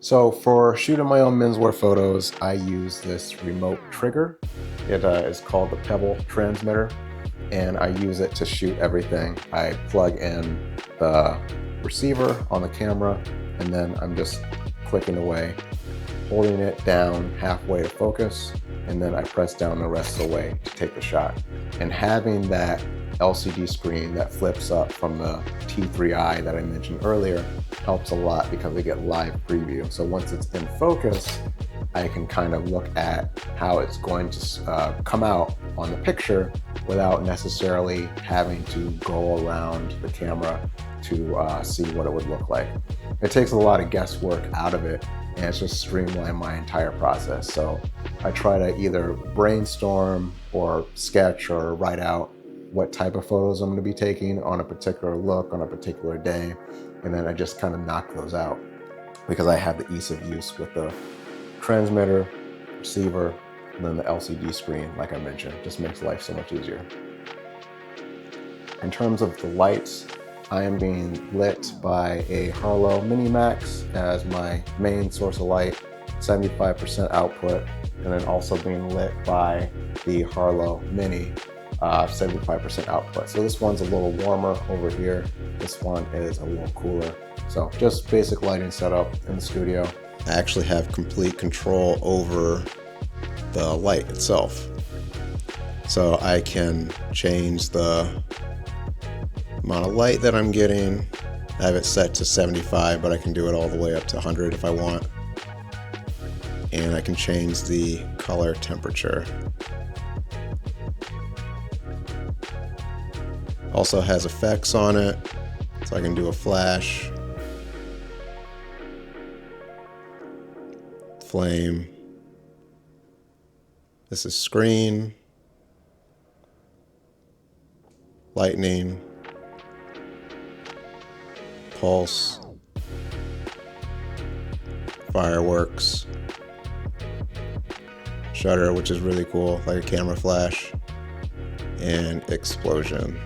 So for shooting my own menswear photos, I use this remote trigger. It is called the Pebble transmitter, and I use it to shoot everything. I plug in the receiver on the camera, and then I'm just clicking away, holding it down halfway to focus, and then I press down the rest of the way to take the shot. And having that LCD screen that flips up from the T3i that I mentioned earlier helps a lot because I get live preview. So once it's in focus, I can kind of look at how it's going to come out on the picture without necessarily having to go around the camera to see what it would look like. It takes a lot of guesswork out of it, and it's just streamlined my entire process. So I try to either brainstorm or sketch or write out what type of photos I'm going to be taking on a particular look on a particular day, and then I just kind of knock those out because I have the ease of use with the transmitter, receiver, and then the LCD screen. Like I mentioned, just makes life so much easier. In terms of the lights, I am being lit by a Harlowe Mini Max as my main source of light, 75% output, and then also being lit by the Harlowe Mini, 75% output. So this one's a little warmer over here. This one is a little cooler. So just basic lighting setup in the studio. I actually have complete control over the light itself. So I can change the amount of light that I'm getting. I have it set to 75, but I can do it all the way up to 100 if I want. And I can change the color temperature. Also has effects on it, so I can do a flash, flame. This is screen, lightning, pulse, fireworks, shutter, which is really cool, like a camera flash, and explosion.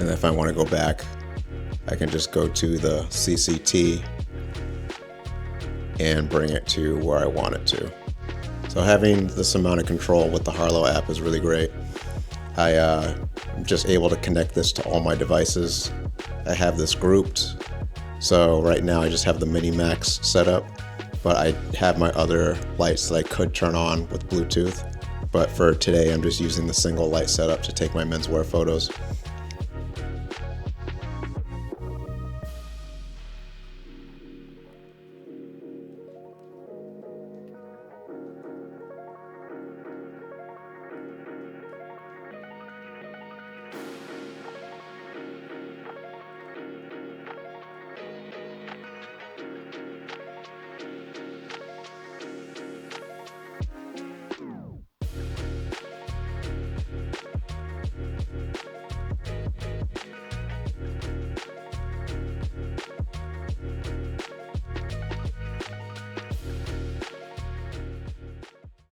And if I want to go back, I can just go to the CCT and bring it to where I want it to. So having this amount of control with the Harlowe app is really great. I'm just able to connect this to all my devices. I have this grouped. So right now I just have the Mini Max set up, but I have my other lights that I could turn on with Bluetooth. But for today, I'm just using the single light setup to take my menswear photos.